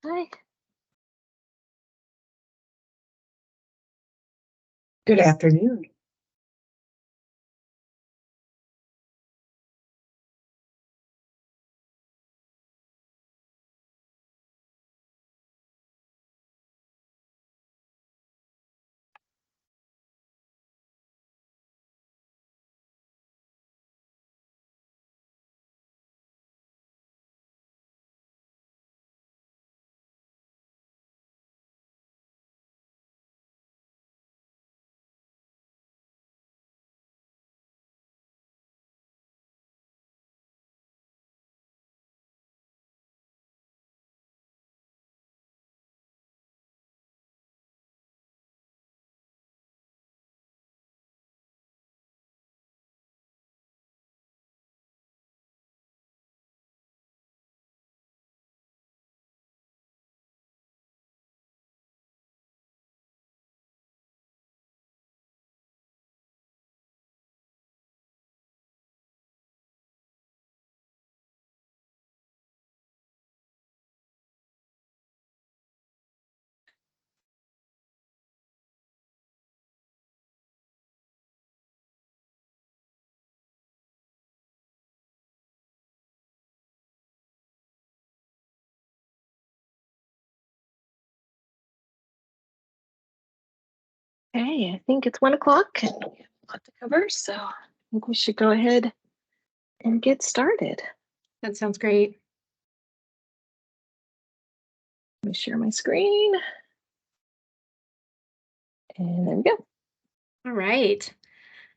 Hi. Good afternoon. Okay, I think it's 1 o'clock and we have a lot to cover, so I think we should go ahead and get started. That sounds great. Let me share my screen. And there we go. All right.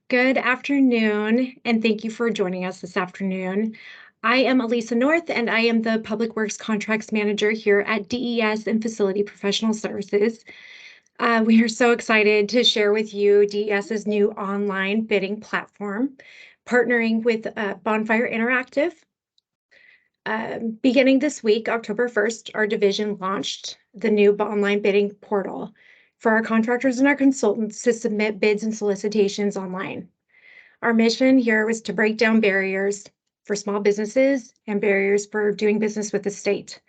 Good afternoon, and thank you for joining us this afternoon. I am Elisa North, and I am the Public Works Contracts Manager here at DES and Facility Professional Services. We are so excited to share with you DES's new online bidding platform, partnering with Bonfire Interactive. Beginning this week, October 1st, our division launched the new online bidding portal for our contractors and our consultants to submit bids and solicitations online. Our mission here was to break down barriers for small businesses and barriers for doing business with the state.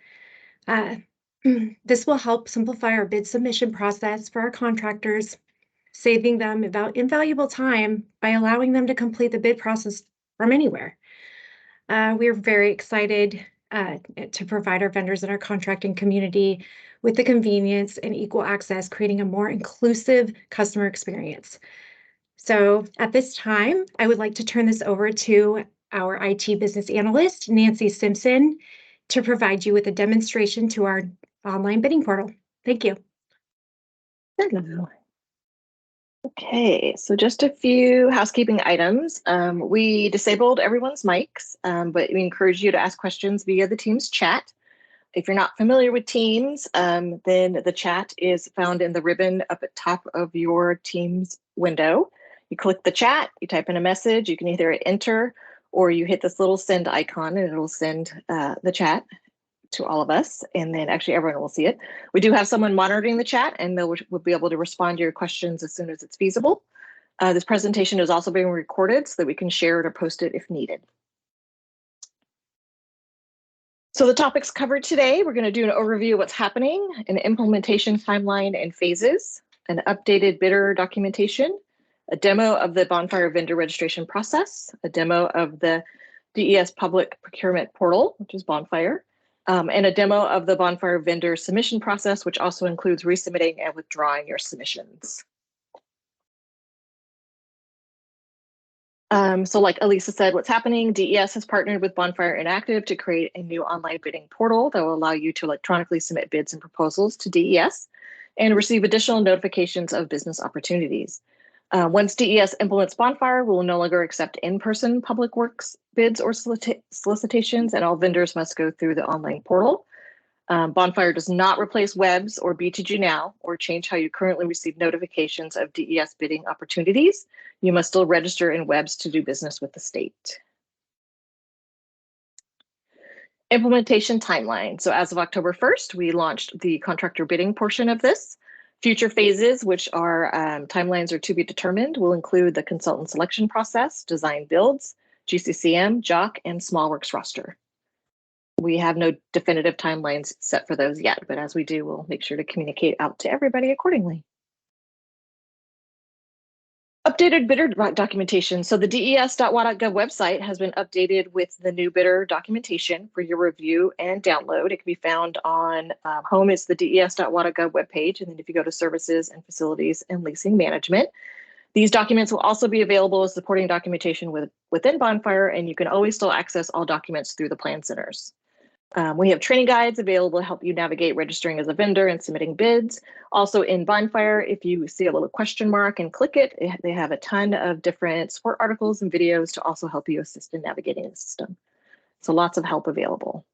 This will help simplify our bid submission process for our contractors, saving them invaluable time by allowing them to complete the bid process from anywhere. We are very excited to provide our vendors and our contracting community with the convenience and equal access, creating a more inclusive customer experience. So at this time, I would like to turn this over to our IT business analyst, Nancy Simpson, to provide you with a demonstration to our online bidding portal. Thank you. Hello. Okay, so just a few housekeeping items. We disabled everyone's mics, but we encourage you to ask questions via the Teams chat. If you're not familiar with Teams, then the chat is found in the ribbon up at top of your Teams window. You click the chat, you type in a message, you can either hit enter or you hit this little send icon and it'll send the chat to all of us, and then actually everyone will see it. We do have someone monitoring the chat, and we'll be able to respond to your questions as soon as it's feasible. This presentation is also being recorded so that we can share it or post it if needed. So the topics covered today, we're going to do an overview of what's happening, an implementation timeline and phases, an updated bidder documentation, a demo of the Bonfire vendor registration process, a demo of the DES public procurement portal, which is Bonfire, and a demo of the Bonfire vendor submission process, which also includes resubmitting and withdrawing your submissions. So like Elisa said, what's happening, DES has partnered with Bonfire Interactive to create a new online bidding portal that will allow you to electronically submit bids and proposals to DES and receive additional notifications of business opportunities. Once DES implements Bonfire, we will no longer accept in-person public works bids or solicitations, and all vendors must go through the online portal. Bonfire does not replace Webs or BTG Now or change how you currently receive notifications of DES bidding opportunities. You must still register in Webs to do business with the state. Implementation timeline. So as of October 1st, we launched the contractor bidding portion of this. Future phases, which are timelines are to be determined, will include the consultant selection process, design builds, GCCM, JOC, and SmallWorks roster. We have no definitive timelines set for those yet, but as we do, we'll make sure to communicate out to everybody accordingly. Updated bidder documentation. So the des.wa.gov website has been updated with the new bidder documentation for your review and download. It can be found on home is the des.wa.gov webpage. And then if you go to services and facilities and leasing management, these documents will also be available as supporting documentation within Bonfire, and you can always still access all documents through the plan centers. We have training guides available to help you navigate registering as a vendor and submitting bids. Also in Bonfire, if you see a little question mark and click it, they have a ton of different support articles and videos to also help you assist in navigating the system. So lots of help available.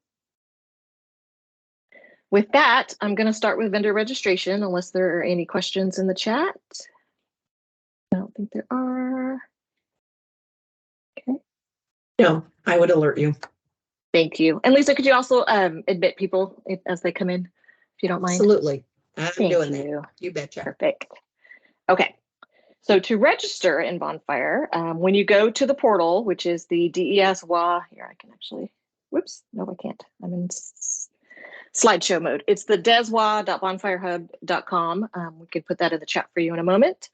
With that, I'm going to start with vendor registration, unless there are any questions in the chat. I don't think there are. Okay. No, I would alert you. Thank you. And Lisa, could you also admit people as they come in, if you don't mind? Absolutely. I'm Thank doing you. that. You betcha. Perfect. Okay. So to register in Bonfire, when you go to the portal, which is the DES-WA, here I can actually, whoops, no, I can't. I'm in slideshow mode. It's the deswa.bonfirehub.com. We can put that in the chat for you in a moment.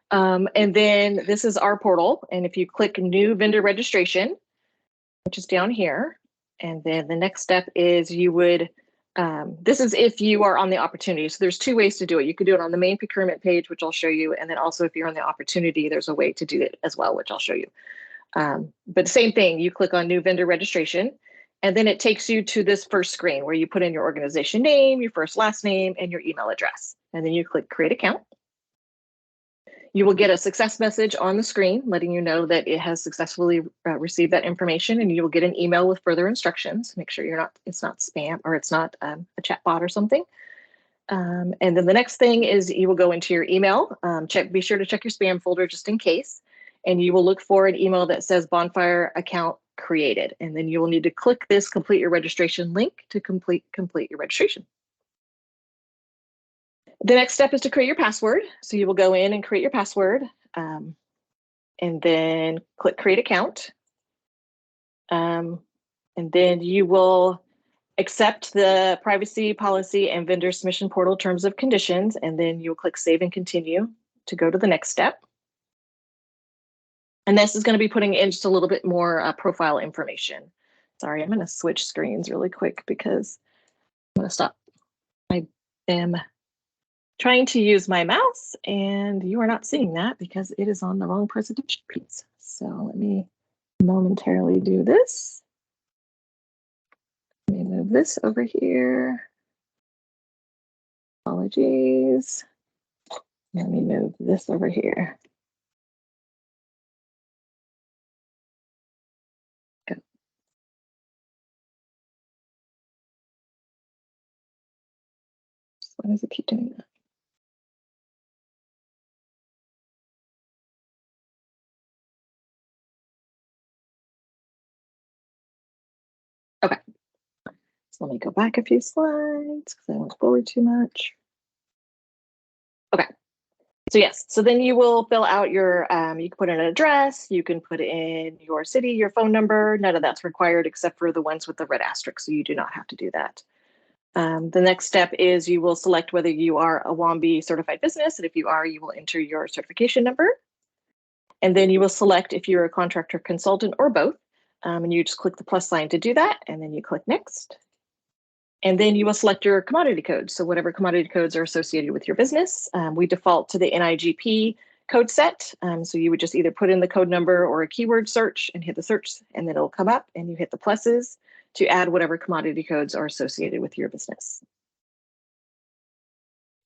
And then this is our portal. And if you click new vendor registration, which is down here, and then the next step is you would, this is if you are on the opportunity. So there's two ways to do it. You could do it on the main procurement page, which I'll show you. And then also if you're on the opportunity, there's a way to do it as well, which I'll show you. But same thing, you click on new vendor registration, and then it takes you to this first screen where you put in your organization name, your first last name, and your email address. And then you click create account. You will get a success message on the screen letting you know that it has successfully received that information, and you will get an email with further instructions. Make sure it's not spam or it's not a chat bot or something. And then the next thing is you will go into your email. Be sure to check your spam folder just in case, and you will look for an email that says Bonfire account created, and then you will need to click this complete your registration link to complete your registration. The next step is to create your password. So you will go in and create your password, and then click create account. And then you will accept the privacy policy and vendor submission portal terms of conditions, and then you'll click save and continue to go to the next step. And this is going to be putting in just a little bit more profile information. Sorry, I'm going to switch screens really quick because I'm going to stop. I am trying to use my mouse, and you are not seeing that because it is on the wrong presentation piece. So let me momentarily do this. Let me move this over here. Apologies. Let me move this over here. Go. Why does it keep doing that? Okay. So let me go back a few slides because I went forward too much. Okay. So yes, so then you will fill out your, you can put in an address, you can put in your city, your phone number. None of that's required except for the ones with the red asterisk, so you do not have to do that. The next step is you will select whether you are a WOMB certified business, and if you are, you will enter your certification number. And then you will select if you're a contractor, consultant, or both, and you just click the plus sign to do that, and then you click next. And then you will select your commodity codes. So whatever commodity codes are associated with your business. We default to the NIGP code set. So you would just either put in the code number or a keyword search and hit the search, and then it'll come up, and you hit the pluses to add whatever commodity codes are associated with your business.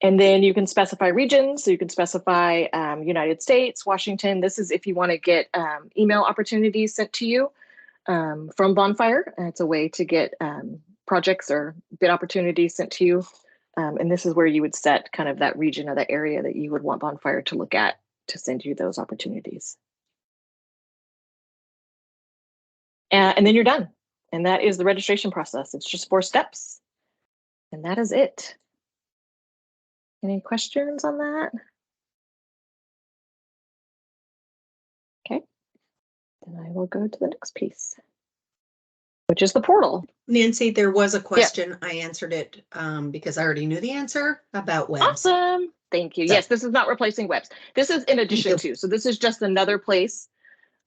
And then you can specify regions. So you can specify United States, Washington. This is if you want to get email opportunities sent to you from Bonfire. It's a way to get projects or bid opportunities sent to you. And this is where you would set kind of that region or that area that you would want Bonfire to look at to send you those opportunities. And then you're done. And that is the registration process. It's just 4 steps. And that is it. Any questions on that? Okay. Then I will go to the next piece. which is the portal. Nancy, there was a question. I answered it because I already knew the answer about webs. Awesome. Thank you. So- Yes, this is not replacing webs. This is in addition to. So this is just another place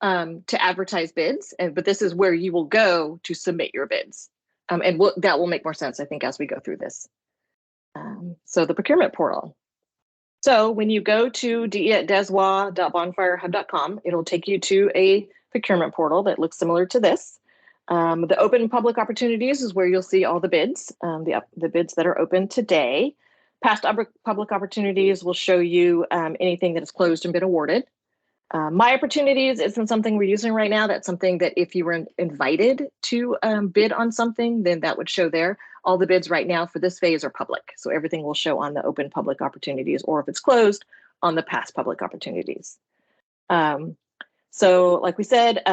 to advertise bids, but this is where you will go to submit your bids. And that will make more sense, I think, as we go through this. So the procurement portal. So when you go to de@deswa.bonfirehub.com, it'll take you to a procurement portal that looks similar to this. The open public opportunities is where you'll see all the bids, the bids that are open today. Past public opportunities will show you anything that is closed and been awarded. My opportunities isn't something we're using right now. That's something that if you were invited to bid on something, then that would show there. All the bids right now for this phase are public. So everything will show on the open public opportunities, or if it's closed, on the past public opportunities. So like we said,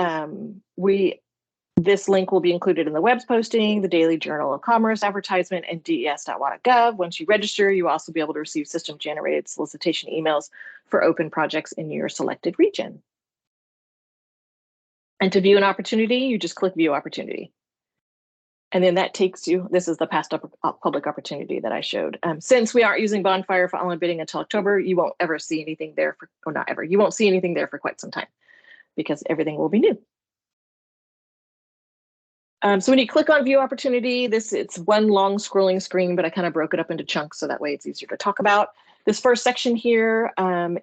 this link will be included in the web's posting, the Daily Journal of Commerce advertisement, and des.wa.gov. Once you register, you'll also be able to receive system-generated solicitation emails for open projects in your selected region. And to view an opportunity, you just click View Opportunity. And then that takes you, this is the past public opportunity that I showed. Since we aren't using Bonfire for online bidding until October, you won't ever see anything there for, or not ever, you won't see anything there for quite some time because everything will be new. So when you click on View Opportunity, it's one long scrolling screen, but I kind of broke it up into chunks so that way it's easier to talk about. This first section here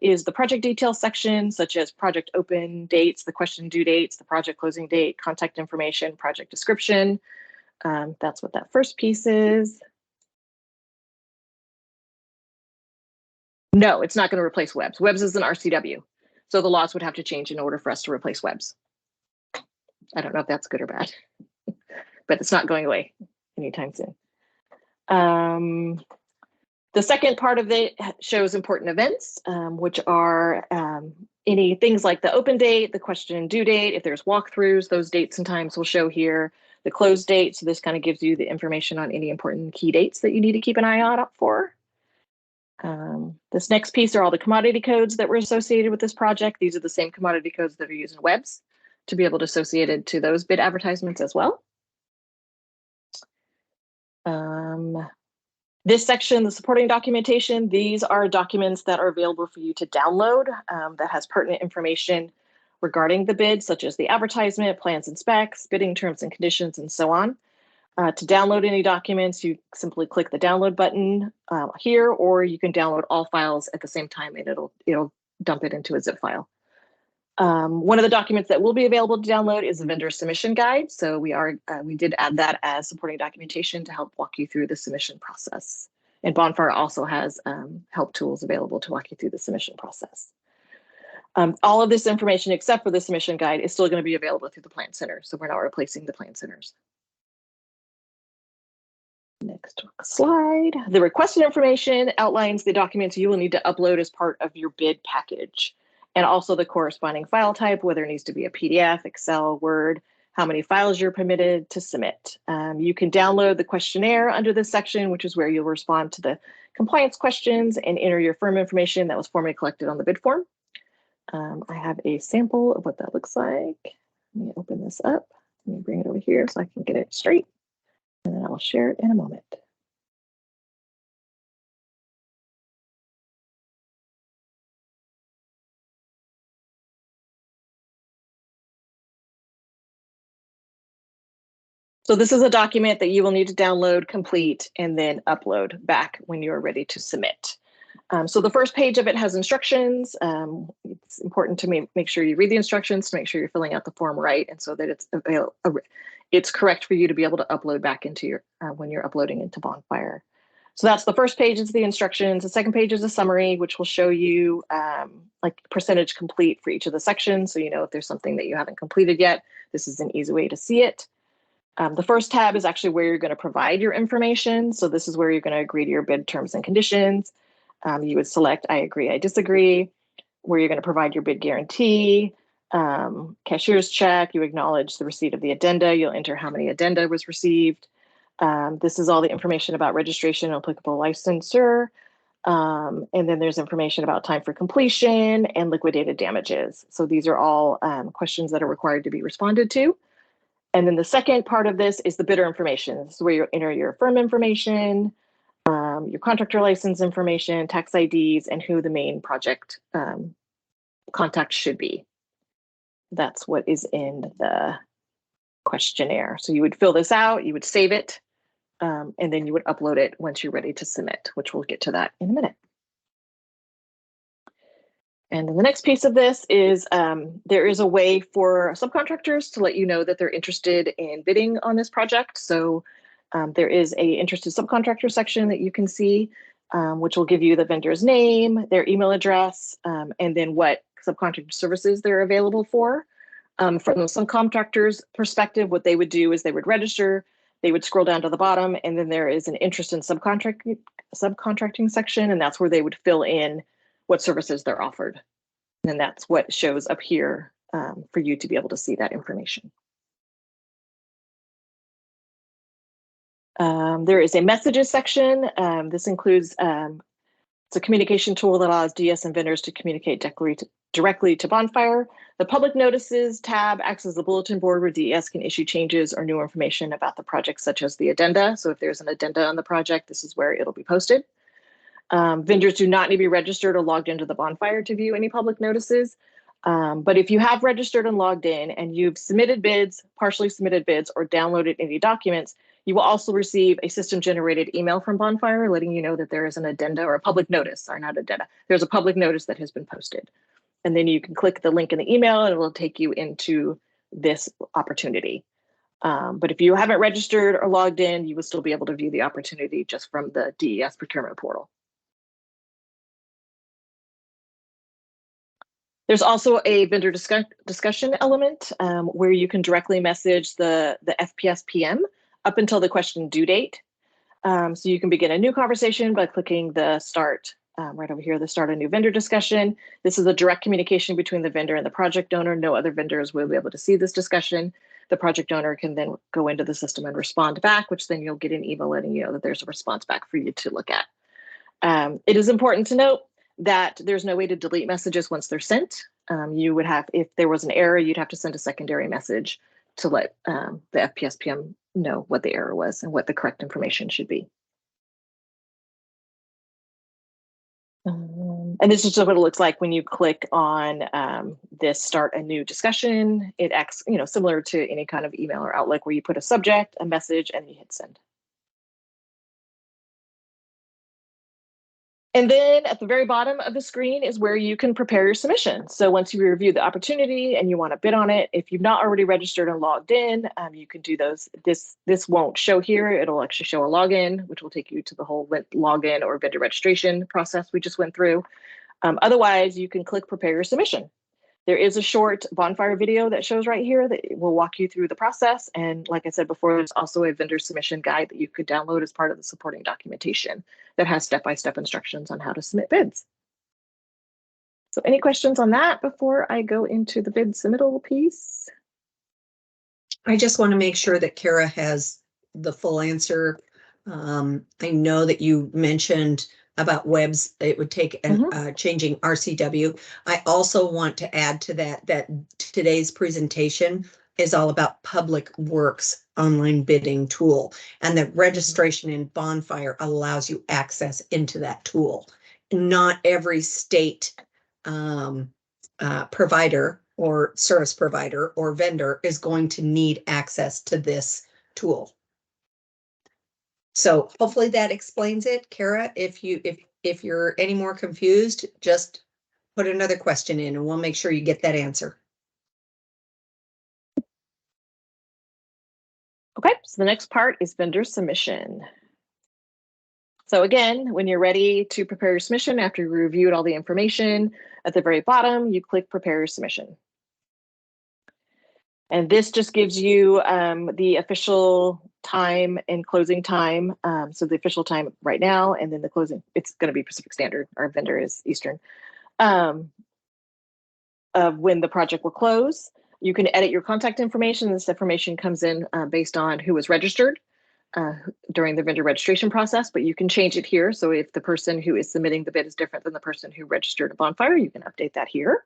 is the project details section, such as project open dates, the question due dates, the project closing date, contact information, project description. That's what that first piece is. No, it's not going to replace webs. Webs is an RCW. So the laws would have to change in order for us to replace webs. I don't know if that's good or bad, but it's not going away anytime soon. The second part of it shows important events, which are any things like the open date, the question and due date. If there's walkthroughs, those dates and times will show here. The close date, so this kind of gives you the information on any important key dates that you need to keep an eye out for. This next piece are all the commodity codes that were associated with this project. These are the same commodity codes that are used in webs to be able to associate it to those bid advertisements as well. This section, the supporting documentation, these are documents that are available for you to download that has pertinent information regarding the bid, such as the advertisement, plans and specs, bidding terms and conditions, and so on. To download any documents, you simply click the download button here, or you can download all files at the same time and it'll dump it into a zip file. One of the documents that will be available to download is the vendor submission guide. So we did add that as supporting documentation to help walk you through the submission process. And Bonfire also has help tools available to walk you through the submission process. All of this information, except for the submission guide, is still going to be available through the Plan Center. So we're not replacing the Plan Centers. Next slide. The requested information outlines the documents you will need to upload as part of your bid package, and also the corresponding file type, whether it needs to be a PDF, Excel, Word, how many files you're permitted to submit. You can download the questionnaire under this section, which is where you'll respond to the compliance questions and enter your firm information that was formerly collected on the bid form. I have a sample of what that looks like. Let me open this up. Let me bring it over here so I can get it straight, and then I'll share it in a moment. So this is a document that you will need to download, complete, and then upload back when you're ready to submit. So the first page of it has instructions. It's important to make sure you read the instructions to make sure you're filling out the form right, and so that it's correct for you to be able to upload back into your when you're uploading into Bonfire. So that's the first page is the instructions. The second page is a summary, which will show you like percentage complete for each of the sections. So you know if there's something that you haven't completed yet, this is an easy way to see it. The first tab is actually where you're going to provide your information. So this is where you're going to agree to your bid terms and conditions. You would select I agree, I disagree, where you're going to provide your bid guarantee, cashier's check, you acknowledge the receipt of the addenda, you'll enter how many addenda was received. This is all the information about registration and applicable licensure. And then there's information about time for completion and liquidated damages. So these are all questions that are required to be responded to. And then the second part of this is the bidder information. This is where you enter your firm information, your contractor license information, tax IDs, and who the main project contact should be. That's what is in the questionnaire. So you would fill this out, you would save it, and then you would upload it once you're ready to submit, which we'll get to that in a minute. And then the next piece of this is there is a way for subcontractors to let you know that they're interested in bidding on this project. So there is a interested subcontractor section that you can see, which will give you the vendor's name, their email address, and then what subcontractor services they're available for. From the subcontractor's perspective, what they would do is they would register, they would scroll down to the bottom, and then there is an interest in subcontracting section, and that's where they would fill in what services they're offered. And that's what shows up here for you to be able to see that information. There is a messages section. This includes, it's a communication tool that allows DS and vendors to communicate directly to Bonfire. The public notices tab acts as a bulletin board where DES can issue changes or new information about the project, such as the addenda. So if there's an addenda on the project, this is where it'll be posted. Vendors do not need to be registered or logged into the Bonfire to view any public notices. But if you have registered and logged in and you've submitted bids, partially submitted bids, or downloaded any documents, you will also receive a system-generated email from Bonfire letting you know that there is an addenda or a public notice, or not addenda. There's a public notice that has been posted. And then you can click the link in the email and it will take you into this opportunity. But if you haven't registered or logged in, you will still be able to view the opportunity just from the DES procurement portal. There's also a vendor discussion element where you can directly message the FPS PM up until the question due date. So you can begin a new conversation by clicking the start right over here, the start a new vendor discussion. This is a direct communication between the vendor and the project owner. No other vendors will be able to see this discussion. The project owner can then go into the system and respond back, which then you'll get an email letting you know that there's a response back for you to look at. It is important to note that there's no way to delete messages once they're sent. You would have, if there was an error, you'd have to send a secondary message to let the FPS PM know what the error was and what the correct information should be. And this is just what it looks like when you click on this start a new discussion. It acts, similar to any kind of email or Outlook where you put a subject, a message, and you hit send. And then at the very bottom of the screen is where you can prepare your submission. So once you review the opportunity and you want to bid on it, if you've not already registered and logged in, you can do those. This won't show here. It'll actually show a login, which will take you to the whole login or vendor registration process we just went through. Otherwise, you can click prepare your submission. There is a short Bonfire video that shows right here that will walk you through the process. And like I said before, there's also a vendor submission guide that you could download as part of the supporting documentation that has step-by-step instructions on how to submit bids. So any questions on that before I go into the bid submittal piece? I just want to make sure that Kara has the full answer. I know that you mentioned about webs, it would take changing RCW. I also want to add to that today's presentation is all about Public Works online bidding tool, and the registration in Bonfire allows you access into that tool. Not every state provider or service provider or vendor is going to need access to this tool. So hopefully that explains it. Kara, if you're any more confused, just put another question in and we'll make sure you get that answer. Okay, so the next part is vendor submission. So again, when you're ready to prepare your submission after you reviewed all the information, at the very bottom, you click prepare your submission. And this just gives you the official time and closing time. So the official time right now, and then the closing, it's going to be Pacific Standard. Our vendor is Eastern. Of when the project will close. You can edit your contact information. This information comes in based on who was registered during the vendor registration process, but you can change it here. So if the person who is submitting the bid is different than the person who registered a Bonfire, you can update that here.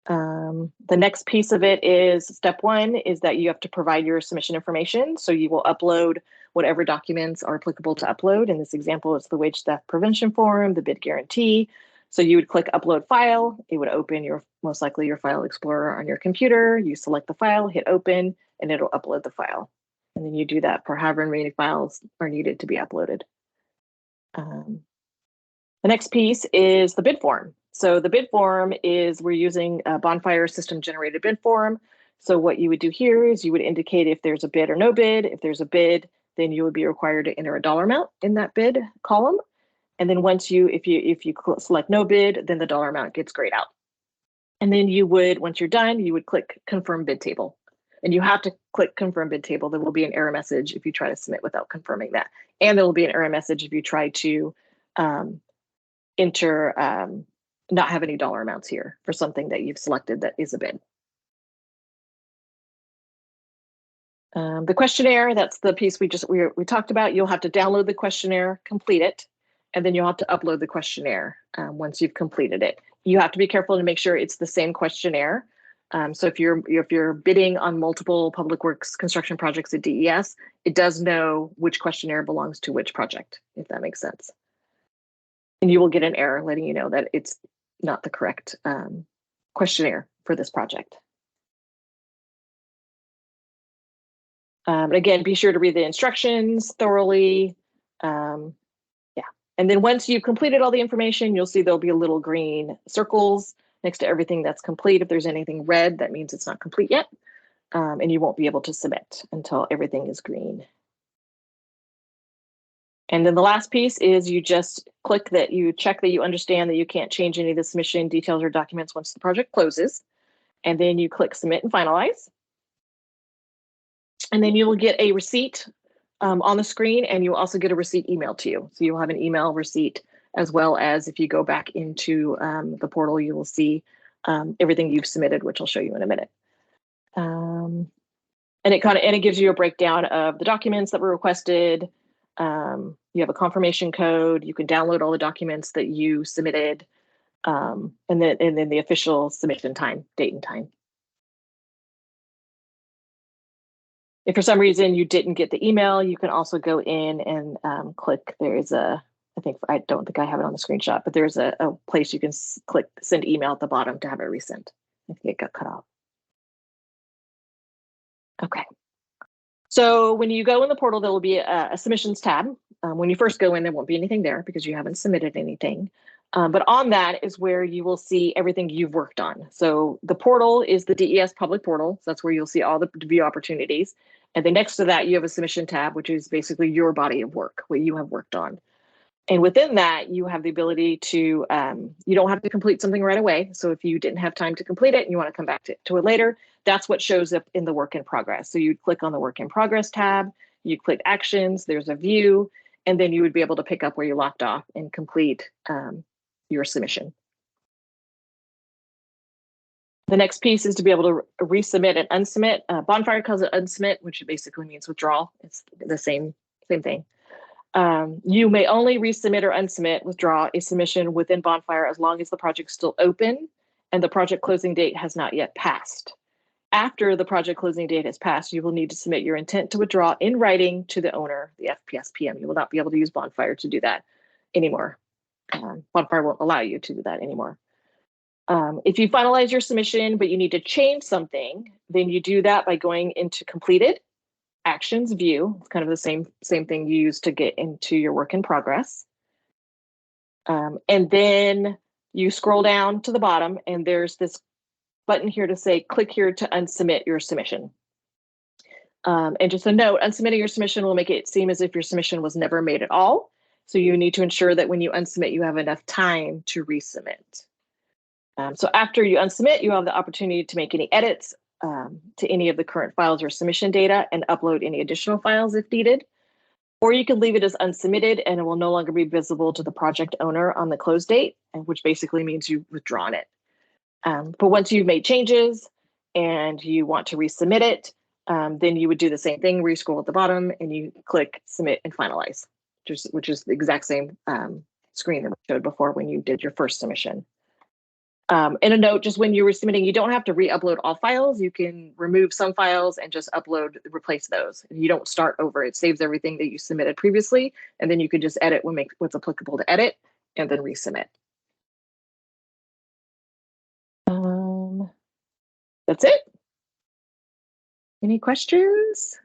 The next piece of it is step 1 is that you have to provide your submission information. So you will upload whatever documents are applicable to upload. In this example, it's the wage theft prevention form, the bid guarantee. So you would click upload file. It would open most likely your file explorer on your computer. You select the file, hit open, and it'll upload the file. And then you do that for however many files are needed to be uploaded. The next piece is the bid form. So the bid form is we're using a Bonfire system generated bid form. So what you would do here is you would indicate if there's a bid or no bid. If there's a bid, then you would be required to enter a dollar amount in that bid column. And then if you select no bid, then the dollar amount gets grayed out. And then once you're done, you would click confirm bid table. And you have to click confirm bid table. There will be an error message if you try to submit without confirming that. And there will be an error message if you try to not have any dollar amounts here for something that you've selected that is a bid. The questionnaire, that's the piece we talked about. You'll have to download the questionnaire, complete it, and then you'll have to upload the questionnaire once you've completed it. You have to be careful to make sure it's the same questionnaire. So if you're bidding on multiple public works construction projects at DES, it does know which questionnaire belongs to which project, if that makes sense. And you will get an error letting you know that it's not the correct questionnaire for this project. Again, be sure to read the instructions thoroughly. And then once you've completed all the information, you'll see there'll be a little green circles next to everything that's complete. If there's anything red, that means it's not complete yet. And you won't be able to submit until everything is green. And then the last piece is you just click that you check that you understand that you can't change any of the submission details or documents once the project closes. And then you click submit and finalize. And then you will get a receipt on the screen, and you'll also get a receipt emailed to you. So you'll have an email receipt, as well as if you go back into the portal, you will see everything you've submitted, which I'll show you in a minute. And it gives you a breakdown of the documents that were requested. You have a confirmation code. You can download all the documents that you submitted, and then the official submission date and time. If for some reason you didn't get the email, you can also go in and click. I don't think I have it on the screenshot, but there's a place you can click send email at the bottom to have it resent. I think it got cut off. Okay. So when you go in the portal, there will be a submissions tab. When you first go in, there won't be anything there because you haven't submitted anything. But on that is where you will see everything you've worked on. So the portal is the DES public portal. So that's where you'll see all the view opportunities. And then next to that, you have a submission tab, which is basically your body of work, what you have worked on. And within that, you have the ability to, you don't have to complete something right away. So if you didn't have time to complete it and you want to come back to it later, that's what shows up in the work in progress. So you'd click on the work in progress tab, you click actions, there's a view, and then you would be able to pick up where you left off and complete your submission. The next piece is to be able to resubmit and unsubmit. Bonfire calls it unsubmit, which basically means withdrawal. It's the same thing. You may only resubmit or unsubmit, withdraw a submission within Bonfire as long as the project's still open and the project closing date has not yet passed. After the project closing date has passed, you will need to submit your intent to withdraw in writing to the owner, the FPS PM. You will not be able to use Bonfire to do that anymore. Bonfire won't allow you to do that anymore. If you finalize your submission, but you need to change something, then you do that by going into completed, actions view. It's kind of the same thing you use to get into your work in progress. And then you scroll down to the bottom and there's this button here to say, click here to unsubmit your submission. And just a note, unsubmitting your submission will make it seem as if your submission was never made at all. So you need to ensure that when you unsubmit, you have enough time to resubmit. So after you unsubmit, you have the opportunity to make any edits to any of the current files or submission data and upload any additional files if needed. Or you can leave it as unsubmitted and it will no longer be visible to the project owner on the close date, which basically means you've withdrawn it. But once you've made changes and you want to resubmit it, then you would do the same thing where you scroll at the bottom and you click submit and finalize, which is the exact same screen that we showed before when you did your first submission. In a note, just when you were submitting, you don't have to re-upload all files. You can remove some files and just replace those. You don't start over. It saves everything that you submitted previously, and then you can just edit what's applicable to edit, and then resubmit. That's it. Any questions?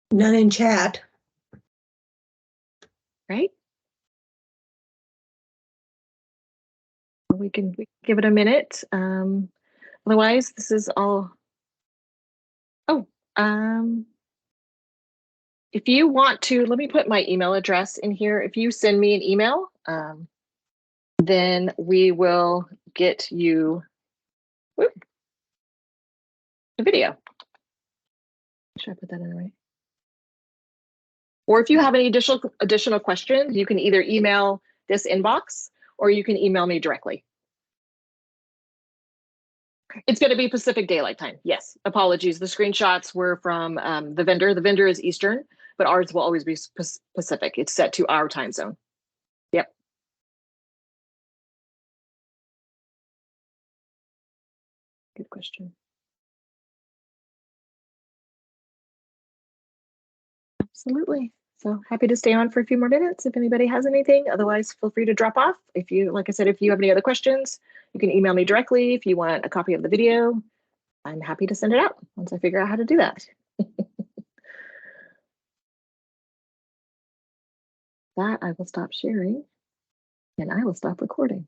None in chat. Right. We can give it a minute. Otherwise, this is all. Oh, if you want to, let me put my email address in here. If you send me an email, then we will get you a video. Should I put that in the right? Or if you have any additional questions, you can either email this inbox or you can email me directly. It's going to be Pacific Daylight Time. Yes, apologies. The screenshots were from the vendor. The vendor is Eastern, but ours will always be Pacific. It's set to our time zone. Yep. Good question. Absolutely. So happy to stay on for a few more minutes if anybody has anything. Otherwise, feel free to drop off. If you, like I said, if you have any other questions, you can email me directly. If you want a copy of the video, I'm happy to send it out once I figure out how to do that. That I will stop sharing and I will stop recording.